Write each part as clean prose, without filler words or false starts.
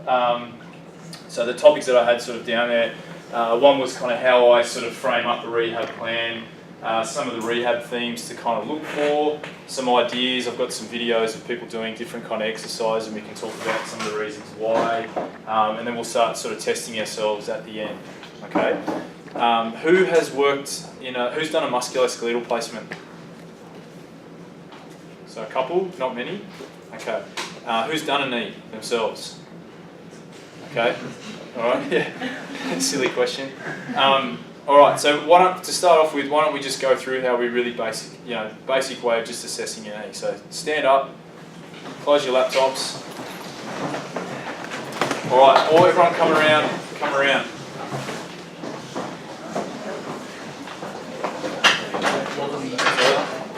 So the topics that I had sort of down there, one was kind of how I sort of frame up a rehab plan, some of the rehab themes to kind of look for, some ideas. I've got some videos of people doing different kind of exercise, and we can talk about some of the reasons why, and then we'll start sort of testing ourselves at the end. Okay. Who has worked in who's done a musculoskeletal placement? So a couple, not many. Okay. Who's done a knee themselves? Okay. All right. Yeah. Silly question. All right. So to start off with, why don't we just go through how we really basic way of just assessing your knee. So stand up, close your laptops. All right. All everyone come around. Come around.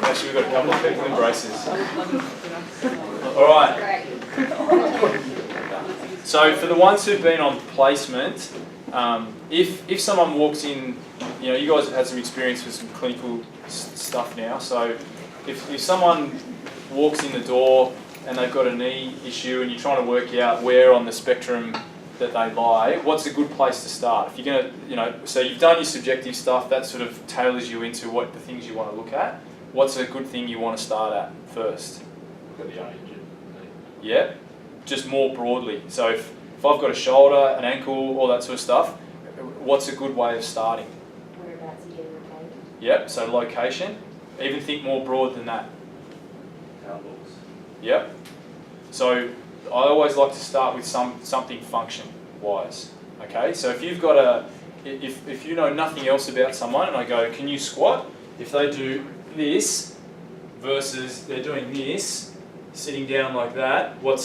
Actually, we've got a couple of people in braces. All right. So for the ones who've been on placement, if someone walks in, you guys have had some experience with some clinical stuff now. So if someone walks in the door and they've got a knee issue and you're trying to work out where on the spectrum that they lie, what's a good place to start? If you're gonna, so you've done your subjective stuff, that sort of tailors you into what the things you want to look at. What's a good thing you want to start at first? Yeah, just more broadly. So if I've got a shoulder, an ankle, all that sort of stuff, what's a good way of starting? Whereabouts are you located? Yep, so location. Even think more broad than that. Elbows. Yep. So I always like to start with something function-wise. Okay, so if you've got if you know nothing else about someone and I go, can you squat? If they do this versus they're doing this, sitting down like that, what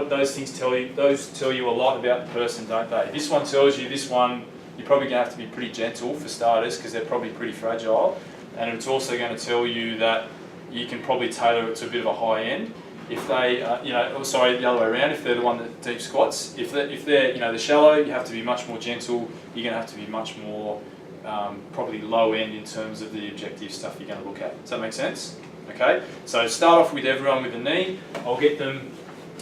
those things tell you? Those tell you a lot about the person, don't they? This one tells you this one, you're probably going to have to be pretty gentle for starters because they're probably pretty fragile, and it's also going to tell you that you can probably tailor it to a bit of a high end. If they, sorry, the other way around. If they're the one that deep squats, if they're the shallow, you have to be much more gentle. You're going to have to be much more probably low end in terms of the objective stuff you're going to look at. Does that make sense? Okay. So start off with everyone with a knee. I'll get them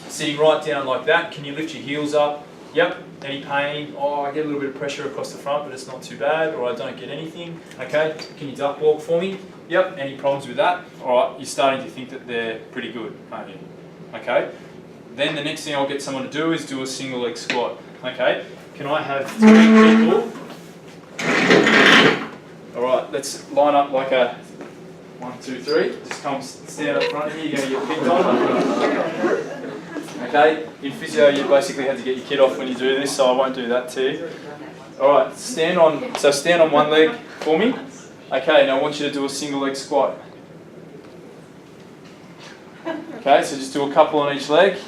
sitting right down like that. Can you lift your heels up? Yep. Any pain? Oh, I get a little bit of pressure across the front, but it's not too bad. Or I don't get anything. Okay. Can you duck walk for me? Yep. Any problems with that? All right. You're starting to think that they're pretty good, aren't you? Okay. Then the next thing I'll get someone to do is do a single leg squat. Okay. Can I have 3 people? All right. Let's line up like a 1, 2, 3. Just come stand up front here. You're going to get picked on. Okay. In physio, you basically had to get your kid off when you do this, so I won't do that to you. All right. Stand on one leg for me. Okay. Now I want you to do a single leg squat. Okay. So just do a couple on each leg.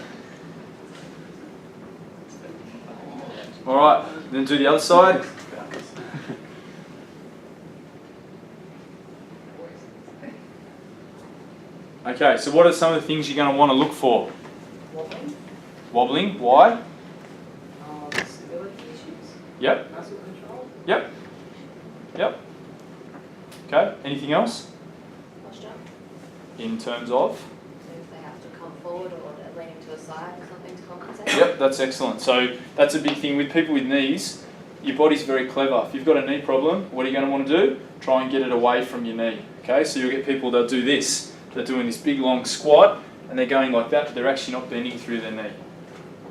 All right. Then do the other side. Okay, so what are some of the things you're going to want to look for? Wobbling. Wobbling, why? Stability issues. Yep. Muscle control. Yep. Yep. Okay, anything else? Posture. In terms of? So if they have to come forward or they're leaning to a side or something to compensate. Yep, that's excellent. So that's a big thing with people with knees. Your body's very clever. If you've got a knee problem, what are you going to want to do? Try and get it away from your knee. Okay, so you'll get people that do this. They're doing this big long squat and they're going like that, but they're actually not bending through their knee.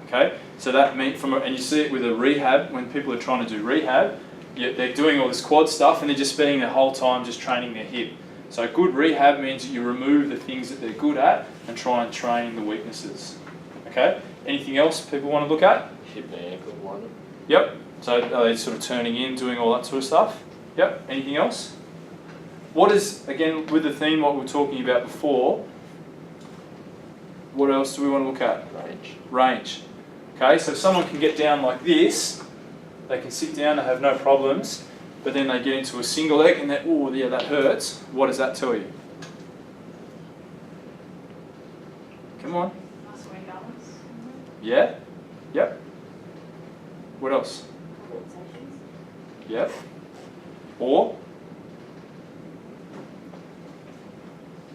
Okay, so that means and you see it with a rehab, when people are trying to do rehab, they're doing all this quad stuff and they're just spending their whole time just training their hip. So good rehab means that you remove the things that they're good at and try and train the weaknesses. Okay, anything else people want to look at? Hip and ankle one. Yep, so are they sort of turning in, doing all that sort of stuff? Yep, anything else? What is, again, with the theme what we were talking about before, what else do we want to look at? Range. Range. Okay, so if someone can get down like this, they can sit down, they have no problems, but then they get into a single leg and that, oh yeah, that hurts. What does that tell you? Come on. Muscle imbalance. Yeah? Yep. What else? Compensations. Yep. Or?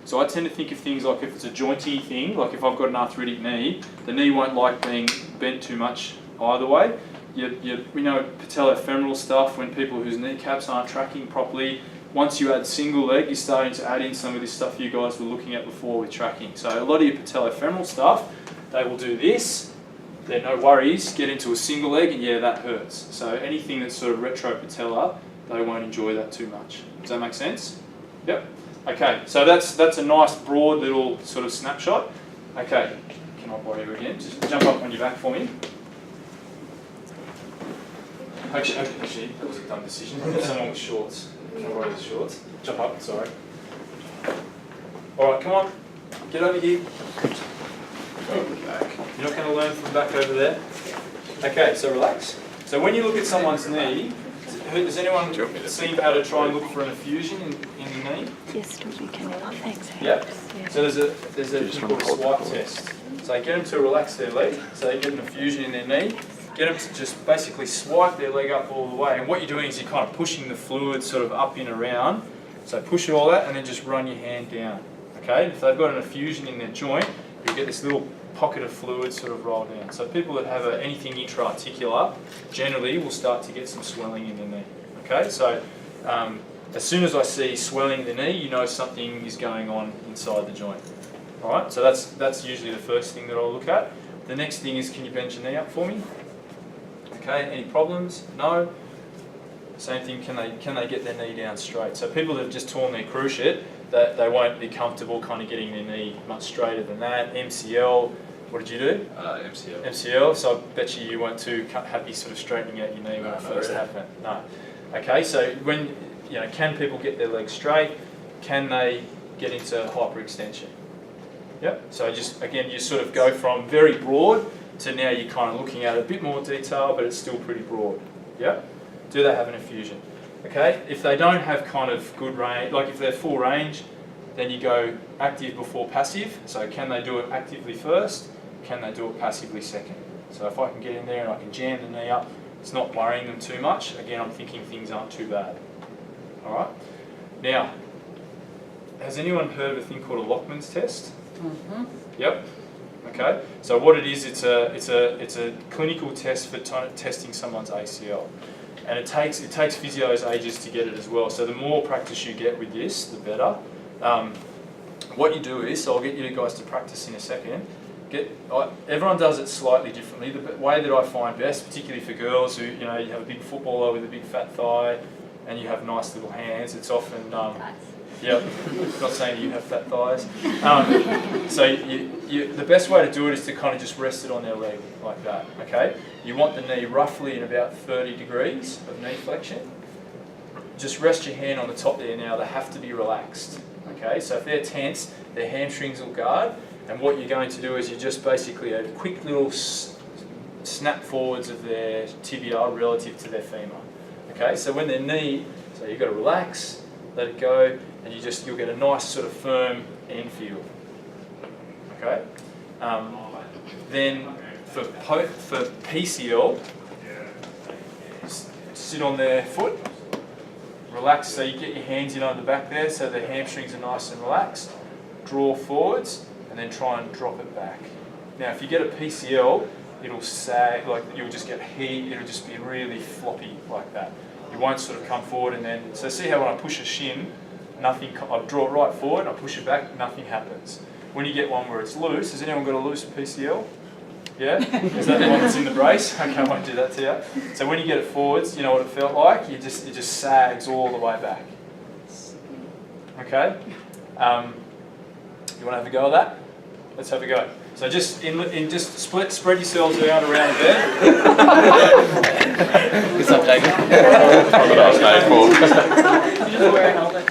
So I tend to think of things like if it's a jointy thing, like if I've got an arthritic knee, the knee won't like being bent too much either way. We know patellofemoral stuff when people whose kneecaps aren't tracking properly. Once you add single leg, you're starting to add in some of this stuff you guys were looking at before with tracking. So a lot of your patellofemoral stuff, they will do this. They're no worries, get into a single leg, and yeah, that hurts. So anything that's sort of retropatellar, they won't enjoy that too much. Does that make sense? Yep. Okay, so that's a nice broad little sort of snapshot. Okay, can I borrow you again? Just jump up on your back for me. Actually, that was a dumb decision. Get someone with shorts. Can I borrow the shorts? Jump up, sorry. All right, come on. Get over here. Back. You're not going to learn from back over there? Okay, so relax. So when you look at someone's knee, does anyone seem how to try and look for an effusion in the knee? Yes, don't you can. Thanks. Yeah. So there's a thing called a swipe test. So get them to relax their leg, so they get an effusion in their knee. Get them to just basically swipe their leg up all the way. And what you're doing is you're kind of pushing the fluid sort of up and around. So push it all out and then just run your hand down. Okay? And if they've got an effusion in their joint, you'll get this little pocket of fluid sort of roll down. So people that have anything intra-articular generally will start to get some swelling in their knee. Okay, so as soon as I see swelling in the knee, you know something is going on inside the joint. All right, so that's usually the first thing that I'll look at. The next thing is, can you bend your knee up for me? Okay, any problems? No. Same thing, can they get their knee down straight? So people that have just torn their cruciate, that they won't be comfortable kind of getting their knee much straighter than that. MCL. What did you do? MCL. MCL, so I bet you weren't too happy sort of straightening out your knee when it first happened. No. Okay, so when, can people get their legs straight? Can they get into hyperextension? Yep, so just, again, you sort of go from very broad to now you're kind of looking at a bit more detail, but it's still pretty broad. Yep, do they have an effusion? Okay, if they don't have kind of good range, like if they're full range, then you go active before passive. So can they do it actively first? Can they do it passively second? So if I can get in there and I can jam the knee up, it's not worrying them too much. Again, I'm thinking things aren't too bad. All right. Now, has anyone heard of a thing called a Lockman's test? Mm-hmm. Yep. Okay. So what it is, it's a clinical test for testing someone's ACL, and it takes physios ages to get it as well. So the more practice you get with this, the better. What you do is, so I'll get you guys to practice in a second. Everyone does it slightly differently. The way that I find best, particularly for girls who, you have a big footballer with a big fat thigh and you have nice little hands, it's often, yep, not saying you have fat thighs. So the best way to do it is to kind of just rest it on their leg like that, okay? You want the knee roughly in about 30 degrees of knee flexion. Just rest your hand on the top there now. They have to be relaxed, okay? So if they're tense, their hamstrings will guard. And what you're going to do is you just basically a quick little snap forwards of their tibia relative to their femur. Okay, so when their knee, so you've got to relax, let it go, and you'll get a nice sort of firm end feel. Okay, then for PCL, sit on their foot, relax. So you get your hands in on the back there, so the hamstrings are nice and relaxed. Draw forwards. And then try and drop it back. Now, if you get a PCL, it'll sag, like you'll just get heat, it'll just be really floppy like that. You won't sort of come forward and then, so see how when I push a shin, nothing, I draw it right forward, I push it back, nothing happens. When you get one where it's loose, has anyone got a loose PCL? Yeah? Is that the one that's in the brace? Okay, I won't do that to you. So when you get it forwards, you know what it felt like? It just sags all the way back. Okay? You want to have a go at that? Let's have a go. So just spread yourselves around a bit. What's up, Jacob? That's what I was made for. You just wear a helmet.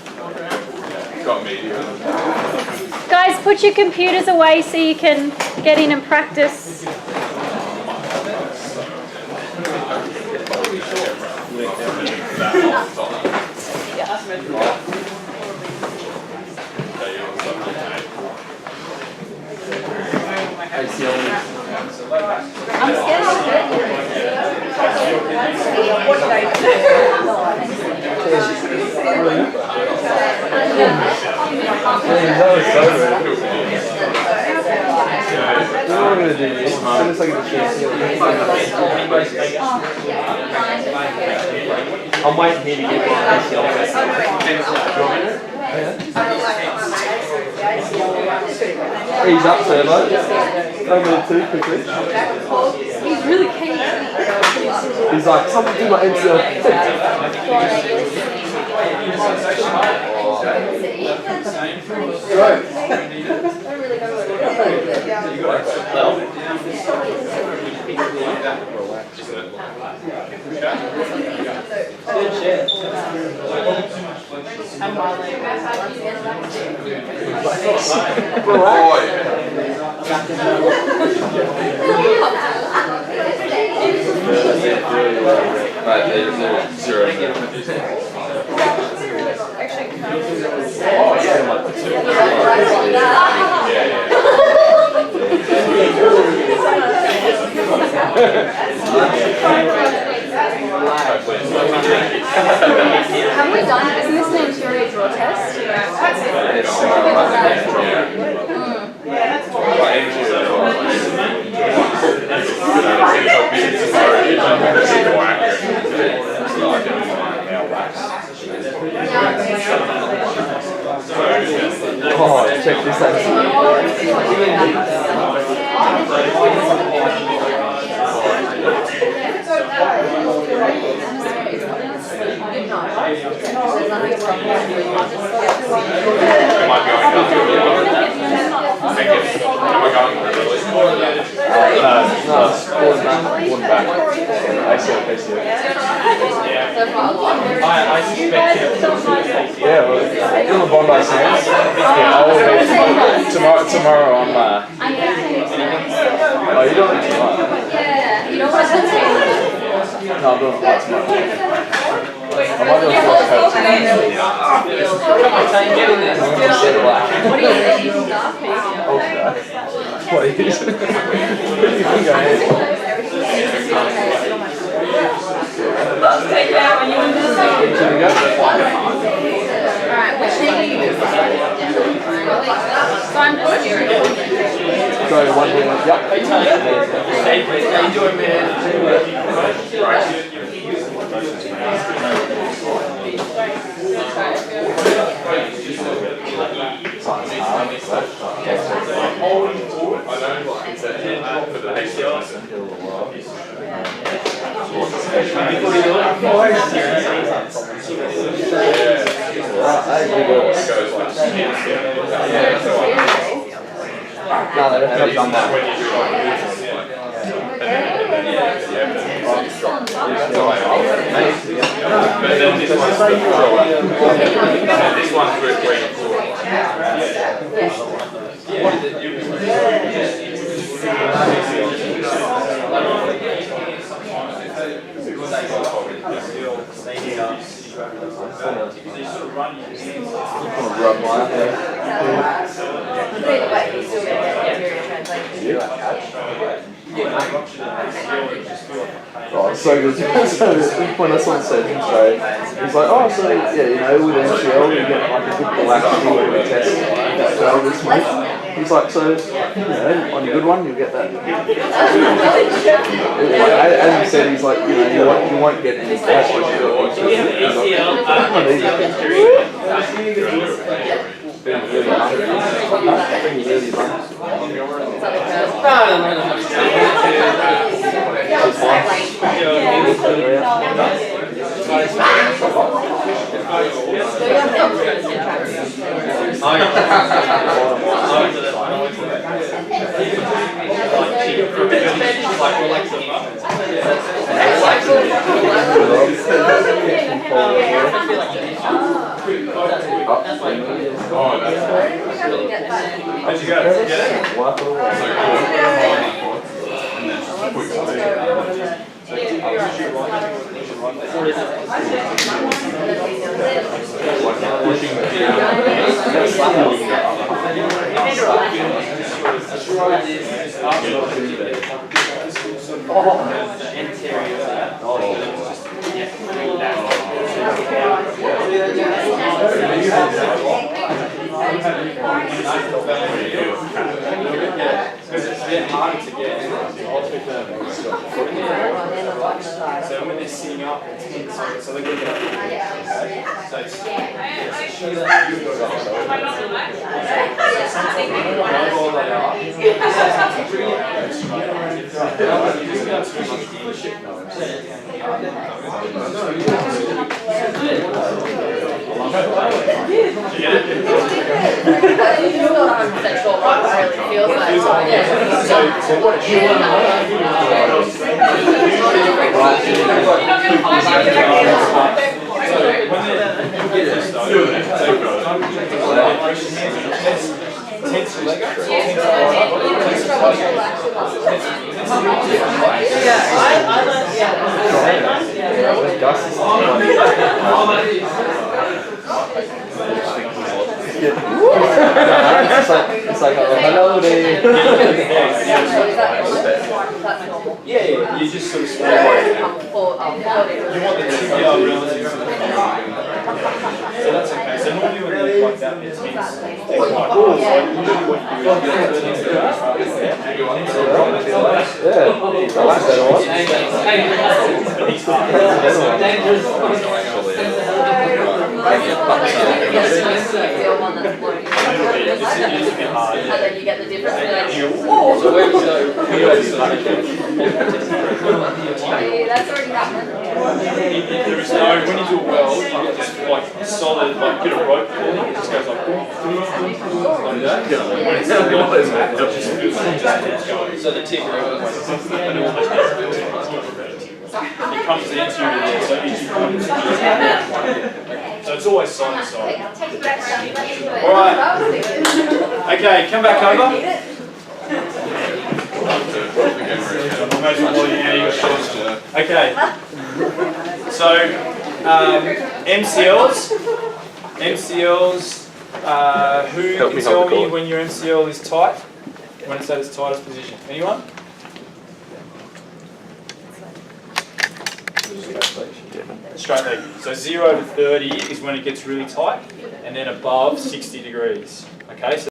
Got media. Guys, put your computers away so you can get in and practice. I'm scared of it. I'm going to do this. As soon as I get a chance I'm waiting here to get my Ease up, Turbo. Don't move too quickly. He's really keen. He's like, something do my MCL. Have we done it? Isn't this an interior draw test? Oh, check this Yeah, well, in the Bondi Sands. Yeah, tomorrow I'm oh, you don't need tomorrow? Yeah, you know what I'm saying? No, I'm doing it tomorrow. I might do a first coach. What are you doing? What is it? You can go ahead. Alright, which name are you using? So I'm just curious. Go one hand. Yep. How you doing, man? No, they haven't done that. This one's waiting for. Oh, it's so good. So when I saw the session today, he's like, oh, so yeah, you know, with MCL you get like a good velocity when you test that valve this week. He's like, so you know, on a good one you'll get that. As he said, he's like, you know, you won't get any cash when you do it. How'd you go? Get Because it's a bit harder to get. So when they're sitting up, it's tense, so they're going to get okay. So it's It's like, oh, hello there. yeah, you just sort of stay away. You want the tibia relative to the so that's okay. So normally when they look like that, they're tense. They're quite cool. So usually what you do is I like that one. And then you get the difference. So where was That's already happened. there is no, when you do it well, you get this like solid, like bit of rope pulling, it just goes like that. When it's not so the tip it comes into you there, so each comes so it's always side to side. Alright. Okay, come back over. Okay. So MCLs, who can tell me when your MCL is tight? When it's at its tightest position? Anyone? Straight leg. So 0 to 30 is when it gets really tight, and then above 60 degrees. Okay. So